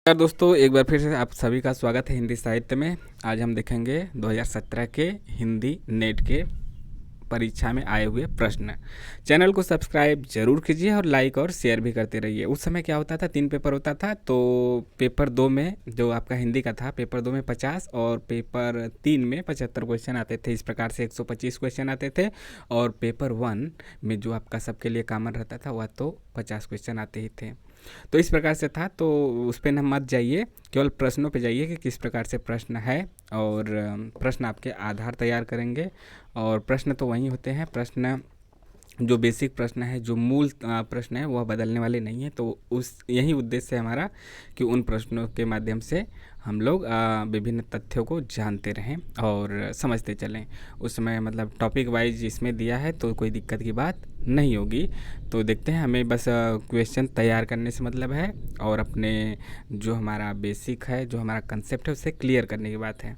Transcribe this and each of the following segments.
नमस्कार दोस्तों, एक बार फिर से आप सभी का स्वागत है हिंदी साहित्य में। आज हम देखेंगे 2017 के हिंदी नेट के परीक्षा में आए हुए प्रश्न। चैनल को सब्सक्राइब जरूर कीजिए और लाइक और शेयर भी करते रहिए। उस समय क्या होता था, 3 पेपर होता था, तो पेपर 2 में जो आपका हिंदी का था, पेपर 2 में 50 और पेपर 3 में 75 क्वेश्चन आते थे। इस प्रकार से 125 क्वेश्चन आते थे। और पेपर 1 में जो आपका सबके लिए कॉमन रहता था वह तो 50 क्वेश्चन आते ही थे। तो इस प्रकार से था, तो उस पर न मत जाइए, केवल प्रश्नों पे जाइए कि किस प्रकार से प्रश्न है। और प्रश्न आपके आधार तैयार करेंगे। और प्रश्न तो वही होते हैं, प्रश्न जो बेसिक प्रश्न है, जो मूल प्रश्न है, वह बदलने वाले नहीं है। तो उस यही उद्देश्य है हमारा कि उन प्रश्नों के माध्यम से हम लोग विभिन्न तथ्यों को जानते रहें और समझते चलें। उस समय मतलब टॉपिक वाइज इसमें दिया है तो कोई दिक्कत की बात नहीं होगी। तो देखते हैं, हमें बस क्वेश्चन तैयार करने से मतलब है और अपने जो हमारा बेसिक है, जो हमारा कंसेप्ट है, उसे क्लियर करने की बात है।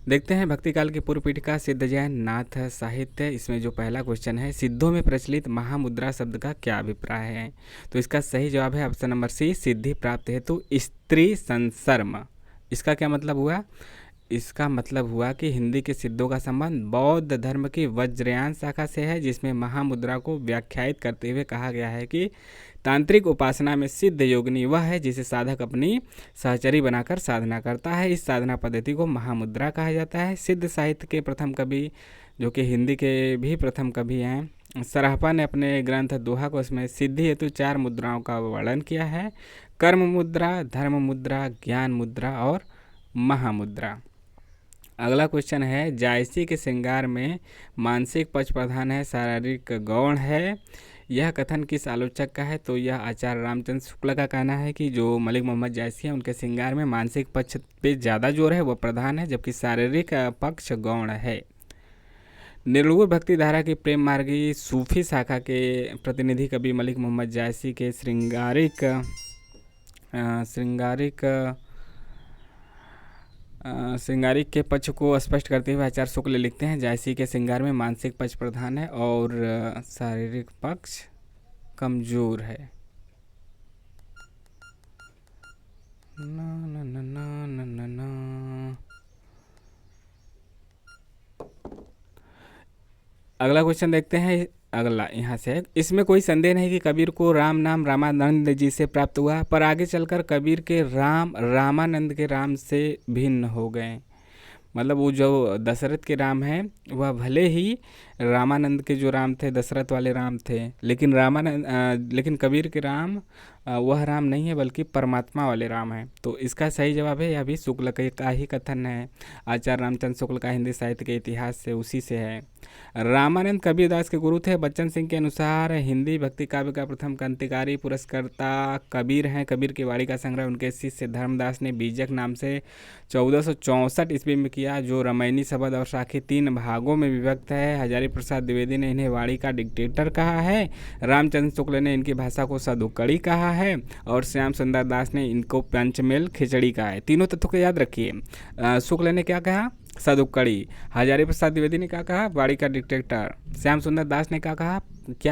देखते हैं, भक्तिकाल की पूर्व पीठिका सिद्ध जैन नाथ साहित्य। इसमें जो पहला क्वेश्चन है, सिद्धों में प्रचलित महामुद्रा शब्द का क्या अभिप्राय है? तो इसका सही जवाब है ऑप्शन नंबर सी, सिद्धि प्राप्त हेतु स्त्री संसर्म। इसका क्या मतलब हुआ? इसका मतलब हुआ कि हिंदी के सिद्धों का संबंध बौद्ध धर्म की वज्रयान शाखा से है, जिसमें महामुद्रा को व्याख्यायित करते हुए कहा गया है कि तांत्रिक उपासना में सिद्ध योगिनी वह है जिसे साधक अपनी सहचरी बनाकर साधना करता है। इस साधना पद्धति को महामुद्रा कहा जाता है। सिद्ध साहित्य के प्रथम कवि, जो कि हिंदी के भी प्रथम कवि हैं, सराहपा ने अपने ग्रंथ दोहा को उसमें सिद्धि हेतु 4 मुद्राओं का वर्णन किया है: कर्म मुद्रा, धर्म मुद्रा, ज्ञान मुद्रा और महामुद्रा। अगला क्वेश्चन है, जायसी के श्रृंगार में मानसिक पक्ष प्रधान है, शारीरिक गौण है। यह कथन किस आलोचक का है? तो यह आचार्य रामचंद्र शुक्ल का कहना है कि जो मलिक मोहम्मद जायसी हैं, उनके श्रृंगार में मानसिक पक्ष पे ज़्यादा जोर है, वह प्रधान है, जबकि शारीरिक पक्ष गौण है। निर्गुण भक्ति धारा की प्रेम मार्गी सूफी शाखा के प्रतिनिधि कवि मलिक मोहम्मद जायसी के श्रृंगारिक के पक्ष को स्पष्ट करते हुए आचार्य शुक्ल लिखते हैं, जायसी के श्रृंगार में मानसिक पक्ष प्रधान है और शारीरिक पक्ष कमजोर है। ना ना ना ना ना ना ना। अगला क्वेश्चन देखते हैं। अगला यहाँ से, इसमें कोई संदेह नहीं कि कबीर को राम नाम रामानंद जी से प्राप्त हुआ, पर आगे चलकर कबीर के राम रामानंद के राम से भिन्न हो गए। मतलब वो जो दशरथ के राम हैं, वह भले ही रामानंद के जो राम थे, दशरथ वाले राम थे, लेकिन कबीर के राम वह राम नहीं है, बल्कि परमात्मा वाले राम हैं। तो इसका सही जवाब है, यह भी शुक्ल का ही कथन है। आचार्य रामचंद्र शुक्ल का हिंदी साहित्य के इतिहास से उसी से है। रामानंद कबीरदास के गुरु थे। बच्चन सिंह के अनुसार हिंदी भक्ति काव्य का प्रथम क्रांतिकारी पुरस्कर्ता कबीर हैं। कबीर की वाणी का संग्रह उनके शिष्य धर्मदास ने बीजक नाम से 1464 ईस्वी में किया, जो रामायणी शब्द और साखी 3 भागों में विभक्त है। हजारी प्रसाद द्विवेदी ने इन्हें वाणी का डिक्टेटर कहा है। रामचंद्र शुक्ल ने इनकी भाषा को सदुक्कड़ी कहा है और श्याम सुंदर दास ने इनको पंचमेल खिचड़ी कहा है। तीनों तत्वों को याद रखिए। शुक्ल ने क्या कहा? सदुक्कड़ी। हजारी प्रसाद द्विवेदी ने क्या कहा? वाणी का डिक्टेटर। श्याम सुंदर दास ने क्या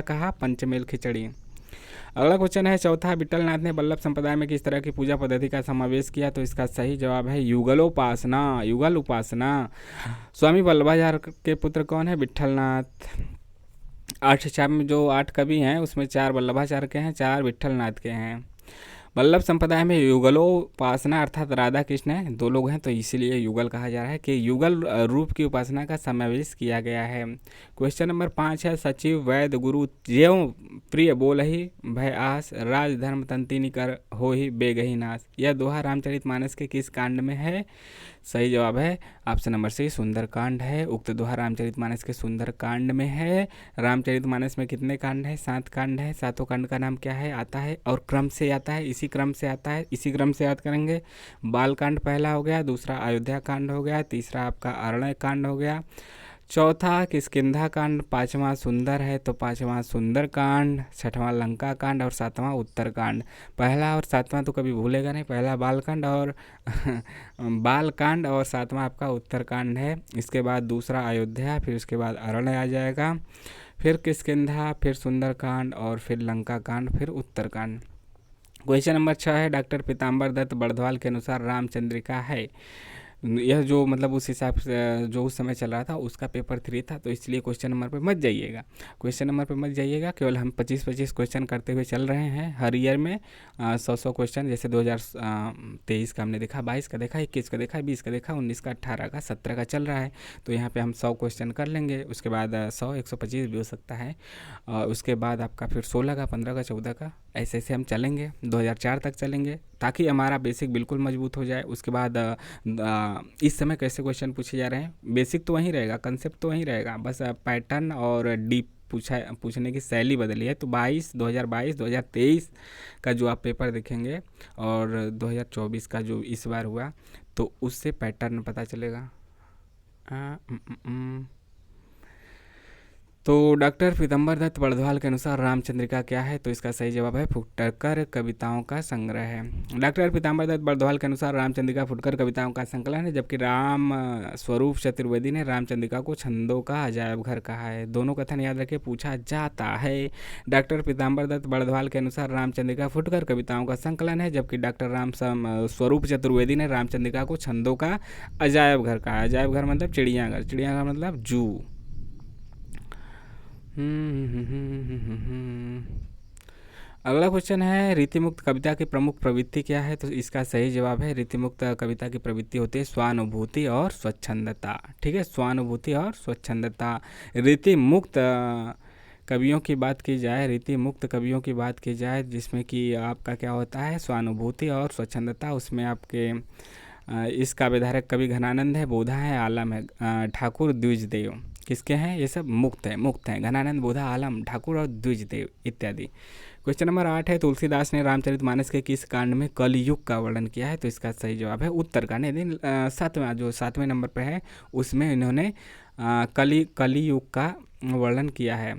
कहा? पंचमेल खिचड़ी। अगला क्वेश्चन है, चौथा, विट्ठलनाथ ने वल्लभ संप्रदाय में किस तरह की पूजा पद्धति का समावेश किया? तो इसका सही जवाब है युगलोपासना, युगल उपासना। स्वामी वल्लभाचार्य के पुत्र कौन है? विट्ठलनाथ। 8 चार में जो 8 कवि हैं, उसमें 4 वल्लभाचार्य के हैं, 4 विट्ठलनाथ के हैं। वल्लभ संप्रदाय में युगलोपासना अर्थात राधा कृष्ण है, 2 लोग हैं, तो इसीलिए युगल कहा जा रहा है कि युगल रूप की उपासना का समावेश किया गया है। क्वेश्चन नंबर 5 है, सचिव वैद गुरु ज्यों प्रिय बोलहि भय आस, राज धर्म तंतिनी कर होहि बेगहि नाश। यह दोहा रामचरितमानस के किस कांड में है? सही जवाब है ऑप्शन नंबर सी, सुंदर कांड है। उक्त दोहा रामचरितमानस के सुंदर कांड में है। रामचरितमानस में कितने कांड हैं? 7 कांड है। 7 कांड का नाम क्या है? आता है और क्रम से आता है, इसी क्रम से आता है, इसी क्रम से याद करेंगे। बाल कांड पहला हो गया, दूसरा अयोध्या कांड हो गया, तीसरा आपका अरण्य कांड हो गया, चौथा किष्किंधा कांड, 5वां सुंदर है तो 5वां सुंदर कांड, 6वां लंका कांड और 7वां उत्तर कांड। पहला और 7वां तो कभी भूलेगा नहीं, पहला बालकांड और बाल कांड और 7वां आपका उत्तर कांड है। इसके बाद दूसरा अयोध्या, फिर उसके बाद अरण्य आ जाएगा, फिर किष्किंधा, फिर सुंदर कांड और फिर लंका कांड, फिर उत्तर कांड। क्वेश्चन नंबर 6 है, डॉक्टर पीताम्बर दत्त बड़ध्वाल के अनुसार रामचंद्रिका है। यह जो मतलब उस हिसाब से जो उस समय चल रहा था उसका पेपर 3 था, तो इसलिए क्वेश्चन नंबर पे मत जाइएगा, क्वेश्चन नंबर पे मत जाइएगा। केवल हम 25-25 क्वेश्चन करते हुए चल रहे हैं हर ईयर में, 100 क्वेश्चन। जैसे 2023 का हमने देखा, 22 का देखा, 21 का देखा, 20 का देखा, 19 का, 18 का, 17 का चल रहा है। तो यहाँ पे हम 100 क्वेश्चन कर लेंगे, उसके बाद 100, 125 भी हो सकता है, उसके बाद आपका फिर 16 का, 15 का, 14 का, ऐसे ऐसे हम चलेंगे, 2004 तक चलेंगे, ताकि हमारा बेसिक बिल्कुल मजबूत हो जाए। उसके बाद इस समय कैसे क्वेश्चन पूछे जा रहे हैं, बेसिक तो वहीं रहेगा, कंसेप्ट तो वहीं रहेगा, बस पैटर्न और डीप पूछने की शैली बदली है। तो 2022, 2023 का जो आप पेपर देखेंगे और 2024 का जो इस बार हुआ, तो उससे पैटर्न पता चलेगा। तो डॉक्टर पीताम्बर दत्त बड़ध्वाल के अनुसार रामचंद्रिका क्या है, तो इसका सही जवाब है फुटकर कविताओं का संग्रह है। डॉक्टर पीताम्बर दत्त बड़ध्वाल के अनुसार रामचंद्रिका फुटकर कविताओं का संकलन है, जबकि राम स्वरूप चतुर्वेदी ने रामचंद्रिका को छंदों का अजायब घर कहा है। दोनों कथन याद रखे, पूछा जाता है। डॉक्टर पीताम्बर दत्त बड़ध्वाल के अनुसार रामचंद्रिका फुटकर कविताओं का संकलन है, जबकि डॉक्टर राम स्वरूप चतुर्वेदी ने रामचंद्रिका को छंदों का अजायब घर कहा है। अजायब घर मतलब चिड़ियाघर, चिड़ियाघर मतलब जू। अगला क्वेश्चन है, रीतिमुक्त कविता की प्रमुख प्रवृत्ति क्या है, तो इसका सही जवाब है रीतिमुक्त कविता की प्रवृत्ति होती है स्वानुभूति और स्वच्छंदता। ठीक है, स्वानुभूति और स्वच्छंदता। रीतिमुक्त कवियों की बात की जाए, रीति मुक्त कवियों की बात की जाए, जिसमें कि आपका क्या होता है स्वानुभूति और स्वच्छंदता, उसमें आपके इस काव्यधारक कवि घनानंद है, बोधा है, आलम है, ठाकुर, द्विजदेव, किसके हैं ये सब, मुक्त है, घनानंद, बोधा, आलम, ठाकुर और द्विजदेव इत्यादि। क्वेश्चन नंबर 8 है, तुलसीदास ने रामचरितमानस के किस कांड में कलयुग का वर्णन किया है, तो इसका सही जवाब है उत्तरकांड। यदि 7वें नंबर पर है उसमें इन्होंने कलियुग का वर्णन किया है।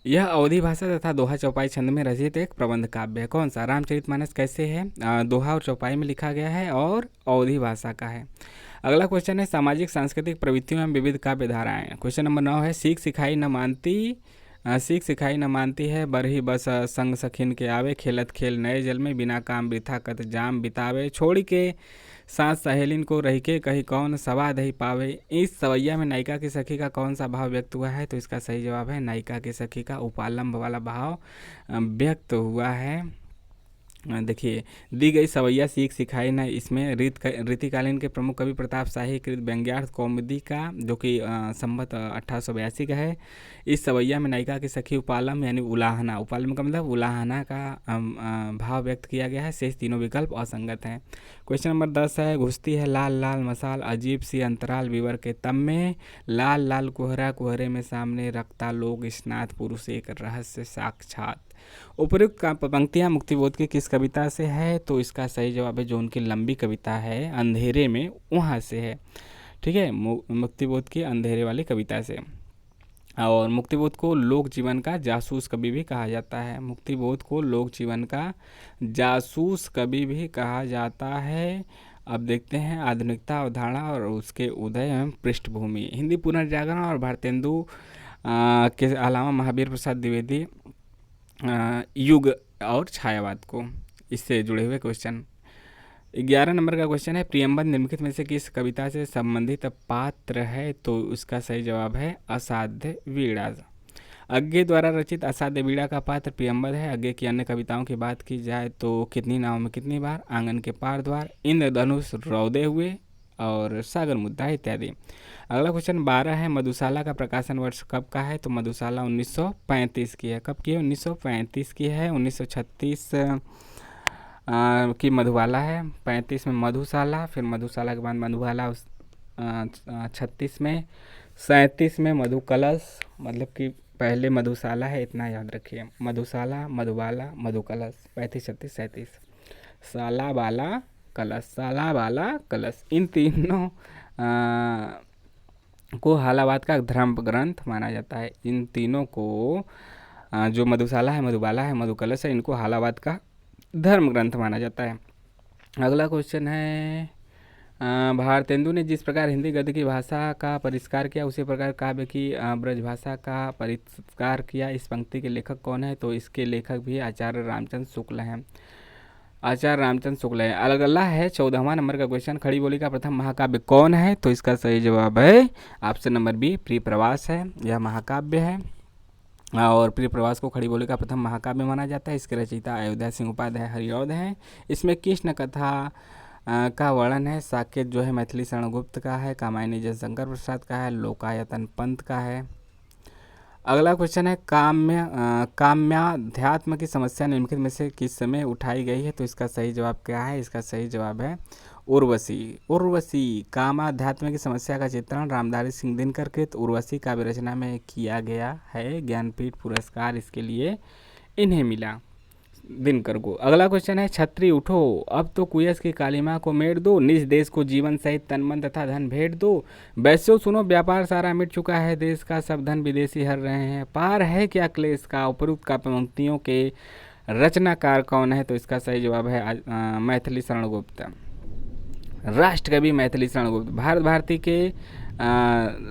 यह अवधी भाषा तथा दोहा चौपाई छंद में रचित एक प्रबंध काव्य है। कौन सा, रामचरितमानस कैसे है, दोहा और चौपाई में लिखा गया है और अवधी भाषा का है। अगला क्वेश्चन है, सामाजिक सांस्कृतिक प्रवृत्तियों एवं विविध काव्य धाराएं। क्वेश्चन नंबर 9 है, सीख सिखाई न मानती है, बरही बस संग सखिन के आवे, खेलत खेल नए जल में, बिना काम वृथा कत जाम बितावे, छोड़ के साथ सहेलिन को रही के कहीं कौन सवा दही पावे। इस सवैया में नायिका की सखी का कौन सा भाव व्यक्त हुआ है, तो इसका सही जवाब है नायिका की सखी का उपालंब वाला भाव व्यक्त हुआ है। देखिए, दी गई सवैया सीख सिखाई न, इसमें रीतिकालीन के प्रमुख कवि प्रताप शाही कृत व्यंग्यार्थ कौमुदी का, जो कि संवत 1882 का है। इस सवैया में नायिका की सखी उपालम यानी उलाहना, उपालम का मतलब उलाहना का भाव व्यक्त किया गया है। शेष तीनों विकल्प असंगत हैं। क्वेश्चन नंबर 10 है, घुसती है लाल लाल मसाल अजीब सी अंतराल विवर के तम में, लाल लाल कोहरा कोहरे में सामने रखता लोग स्नात पुरुष एक रहस्य साक्षात। उपयुक्त पंक्तियां मुक्तिबोध की किस कविता से है, तो इसका सही जवाब है जो उनकी लंबी कविता है अंधेरे में, वहाँ से है। ठीक है, मुक्तिबोध की अंधेरे वाली कविता से। और मुक्तिबोध को लोक जीवन का जासूस कवि भी कहा जाता है। मुक्तिबोध को लोक जीवन का जासूस कवि भी कहा जाता है। अब देखते हैं आधुनिकता अवधारणा और उसके उदय एवं पृष्ठभूमि। हिंदी पुनर्जागरण और भारतेंदु के अलावा महावीर प्रसाद द्विवेदी युग और छायावाद को, इससे जुड़े हुए क्वेश्चन। 11 नंबर का क्वेश्चन है, प्रियंबद निम्नलिखित में से किस कविता से संबंधित पात्र है, तो उसका सही जवाब है असाध्य वीणा। अज्ञे द्वारा रचित असाध्य वीणा का पात्र प्रियंबद है। अज्ञे की अन्य कविताओं की बात की जाए तो कितनी नाव में कितनी बार, आंगन के पार द्वार, इंद्रधनुष रौदे हुए और सागर मुद्दा इत्यादि। अगला क्वेश्चन 12 है, मधुशाला का प्रकाशन वर्ष कब का है, तो मधुशाला 1935 की है। कब की है, 1935 की है। 1936 की मधुबाला है, 35 में मधुशाला, फिर मधुशाला के बाद मधुबाला 36 में, 37 में मधुकलश, मतलब कि पहले मधुशाला है, इतना याद रखिए। मधुशाला, मधुबाला, मधुकलश, 35, 36, 37, साला बाला कलश, साला बाला कलश, इन तीनों को हालावाद का धर्म ग्रंथ माना जाता है। इन तीनों को जो मधुशाला है, मधुबाला है, मधुकलश है, इनको हालावाद का धर्म ग्रंथ माना जाता है। अगला क्वेश्चन है भारतेंदु ने जिस प्रकार हिंदी गद्य की भाषा का परिष्कार किया उसी प्रकार काव्य की ब्रजभाषा का परिष्कार किया। इस पंक्ति के लेखक कौन है? तो इसके लेखक भी आचार्य रामचंद्र शुक्ल हैं। आचार्य रामचंद्र शुक्ल है। अगला है 14वां नंबर का क्वेश्चन, खड़ी बोली का प्रथम महाकाव्य कौन है? तो इसका सही जवाब है ऑप्शन नंबर बी, प्रिय प्रवास है। यह महाकाव्य है और प्रिय प्रवास को खड़ी बोली का प्रथम महाकाव्य माना जाता है। इसके रचयिता अयोध्या सिंह उपाध्याय हरिऔध हैं। इसमें कृष्ण कथा का वर्णन है। साकेत जो है मैथिली शरण गुप्त का है। कामायनी जयशंकर प्रसाद का है। लोकायतन पंत का है। अगला क्वेश्चन है काम्याध्यात्म की समस्या निम्नलिखित में से किस समय उठाई गई है? तो इसका सही जवाब क्या है? इसका सही जवाब है उर्वशी। उर्वशी कामाध्यात्म की समस्या का चित्रण रामधारी सिंह दिनकर कृत उर्वशी काव्य रचना में किया गया है। ज्ञानपीठ पुरस्कार इसके लिए इन्हें मिला, दिनकर को। अगला क्वेश्चन है छत्री उठो अब तो कुयस की कालीमा को मेट दो, निज देश को जीवन सहित तन मन तथा धन भेंट दो, वैश्यो सुनो व्यापार सारा मिट चुका है, देश का सब धन विदेशी हर रहे हैं, पार है क्या क्लेश का। उपरुक्त का पंक्तियों के रचनाकार कौन है? तो इसका सही जवाब है मैथिली शरण गुप्त। राष्ट्रकवि मैथिली शरण गुप्त। भारत भारती के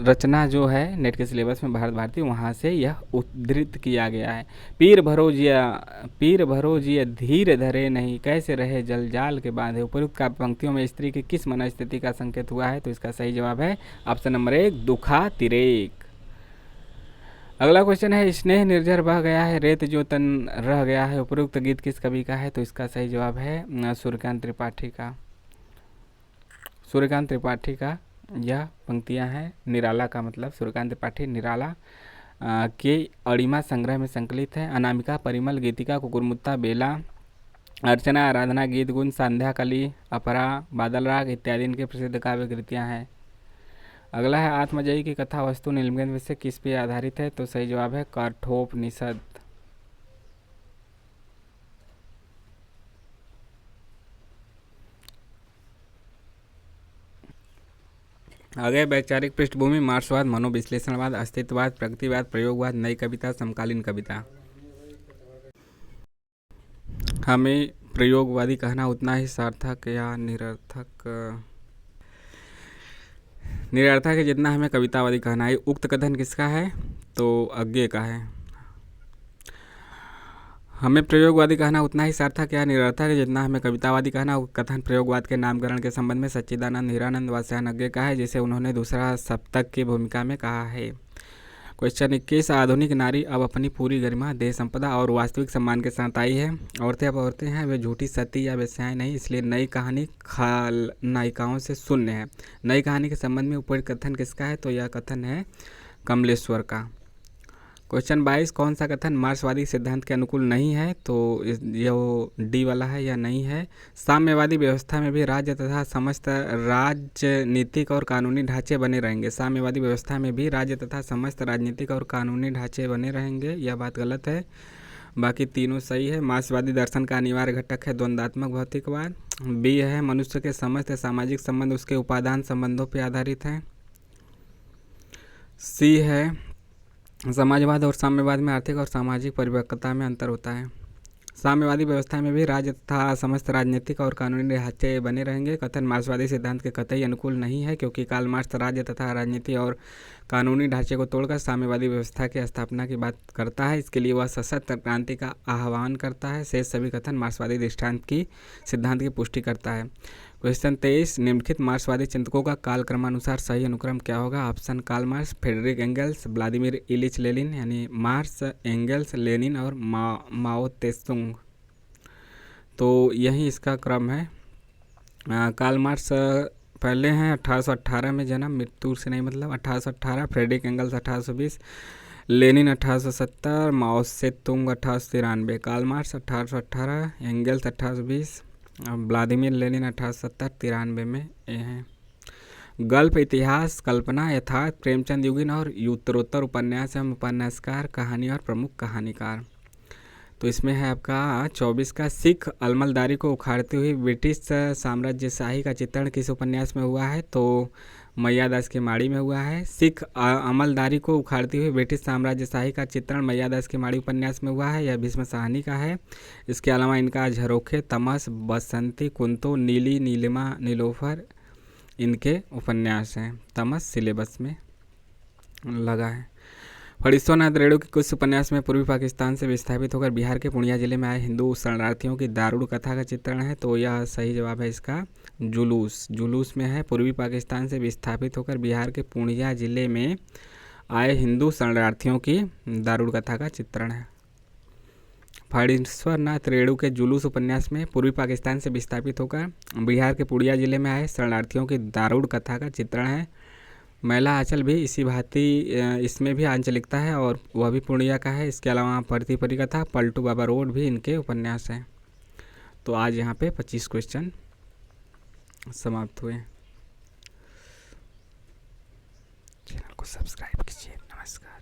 रचना जो है नेट के सिलेबस में भारत भारती, वहाँ से यह उद्धृत किया गया है। पीर भरो जिया धीर धरे नहीं, कैसे रहे जल जाल के बांधे। उपयुक्त का पंक्तियों में स्त्री की किस मनस्थिति का संकेत हुआ है? तो इसका सही जवाब है ऑप्शन नंबर 1, दुखा तिरेक। अगला क्वेश्चन है स्नेह निर्झर बह गया है, रेत जो तन रह गया है। उपयुक्त गीत किस कवि का है? तो इसका सही जवाब है सूर्यकांत त्रिपाठी का। सूर्यकांत त्रिपाठी का यह पंक्तियां हैं। निराला का मतलब सूर्यकांत त्रिपाठी निराला के अड़िमा संग्रह में संकलित है। अनामिका, परिमल, गीतिका, कुकुरमुत्ता, बेला, अर्चना, आराधना, गीत गुंज, संध्या कली, अपरा, बादल राग इत्यादि इनके प्रसिद्ध काव्य कृतियाँ हैं। अगला है आत्मजयी की कथा वस्तु निम्नलिखित में से किस पे आधारित है? तो सही जवाब है कठोपनिषद। आगे वैचारिक पृष्ठभूमि, मार्क्सवाद, मनोविश्लेषणवाद, अस्तित्ववाद, प्रगतिवाद, प्रयोगवाद, नई कविता, समकालीन कविता। हमें प्रयोगवादी कहना उतना ही सार्थक या निरर्थक है जितना हमें कवितावादी कहना है। उक्त कथन किसका है? तो अज्ञे का है। हमें प्रयोगवादी कहना उतना ही सार्थक या निरर्थक है जितना हमें कवितावादी कहना। कथन प्रयोगवाद के नामकरण के संबंध में सच्चिदानंद हीरानंद वात्स्यायन अज्ञे का है, जिसे उन्होंने दूसरा सप्तक की भूमिका में कहा है। क्वेश्चन 21, आधुनिक नारी अब अपनी पूरी गरिमा, देह संपदा और वास्तविक सम्मान के साथ आई है। औरतें अब औरतें हैं, वे झूठी सती या वेश्याएं नहीं, इसलिए नई कहानी खलनायिकाओं से शून्य है। नई कहानी के संबंध में उपयुक्त कथन किसका है? तो यह कथन है कमलेश्वर का। क्वेश्चन 22, कौन सा कथन मार्क्सवादी सिद्धांत के अनुकूल नहीं है? तो ये डी वाला है या नहीं है। साम्यवादी व्यवस्था में भी राज्य तथा समस्त राजनीतिक और कानूनी ढांचे बने रहेंगे। साम्यवादी व्यवस्था में भी राज्य तथा समस्त राजनीतिक और कानूनी ढांचे बने रहेंगे, यह बात गलत है। बाकी तीनों सही है। मार्क्सवादी दर्शन का अनिवार्य घटक है द्वंद्वात्मक भौतिकवाद। बी है मनुष्य के समस्त सामाजिक संबंध उसके उपादान संबंधों पर आधारित हैं। सी है समाजवाद और साम्यवाद में आर्थिक और सामाजिक परिपक्वता में अंतर होता है। साम्यवादी व्यवस्था में भी राज्य तथा समस्त राजनीतिक और कानूनी ढांचे बने रहेंगे। कथन मार्क्सवादी सिद्धांत के कतई अनुकूल नहीं है, क्योंकि कार्ल मार्क्स राज्य तथा राजनीति और कानूनी ढांचे को तोड़कर साम्यवादी व्यवस्था की स्थापना की बात करता है। इसके लिए वह सशक्त क्रांति का आह्वान करता है। शेष सभी कथन मार्क्सवादी दृष्टांत की सिद्धांत की पुष्टि करता है। क्वेश्चन 23, निम्नलिखित मार्क्सवादी चिंतकों का कालक्रमानुसार सही अनुक्रम क्या होगा? Option Karl Marx, Friedrich Engels, Vladimir Ilyich Lenin, यानी मार्क्स, एंगल्स, लेनिन और माओ त्से-तुंग। तो यही इसका क्रम है। कार्ल मार्क्स पहले हैं, 1818 में जन्म, मृत्यु से नहीं मतलब 1818, Friedrich Engels 1820, Lenin 1870, Mao Tse tung 1893। Karl Marx 1818, Engels 1820, Vladimir Lenin 1870-93 में ये हैं। गल्प इतिहास, कल्पना, यथार्थ, प्रेमचंद युगिन और उत्तरोत्तर उपन्यास एवं उपन्यासकार, कहानी और प्रमुख कहानीकार। तो इसमें है आपका 24 का सिख अलमलदारी को उखाड़ती हुई ब्रिटिश साम्राज्यशाही का चित्रण किस उपन्यास में हुआ है? तो मैयादास की माड़ी में हुआ है। सिख अमलदारी को उखाड़ती हुई ब्रिटिश साम्राज्यशाही का चित्रण मैयादास की माड़ी उपन्यास में हुआ है। यह भीष्म साहनी का है। इसके अलावा इनका झरोखे, तमस, बसंती, कुंतो, नीली, नीलिमा, नीलोफर, इनके उपन्यास हैं। तमस सिलेबस में लगा है। फणीश्वरनाथ रेणु के कुछ उपन्यास में पूर्वी पाकिस्तान से विस्थापित होकर बिहार के पूर्णिया जिले में आए हिंदू शरणार्थियों की दारुण कथा का चित्रण है, तो यह सही जवाब है इसका जुलूस। जुलूस में है पूर्वी पाकिस्तान से विस्थापित होकर बिहार के पूर्णिया जिले में आए हिंदू शरणार्थियों की दारुण कथा का चित्रण है। फणीश्वरनाथ रेणु के जुलूस उपन्यास में पूर्वी पाकिस्तान से विस्थापित होकर बिहार के पूर्णिया जिले में आए शरणार्थियों की दारुण कथा का चित्रण है। मैला आंचल भी इसी भांति इसमें भी आंचलिकता है और वह भी पूर्णिया का है। इसके अलावा परती परी कथा, पलटू बाबा रोड भी इनके उपन्यास हैं। तो आज यहाँ पे 25 क्वेश्चन समाप्त हुए। चैनल को सब्सक्राइब कीजिए। नमस्कार।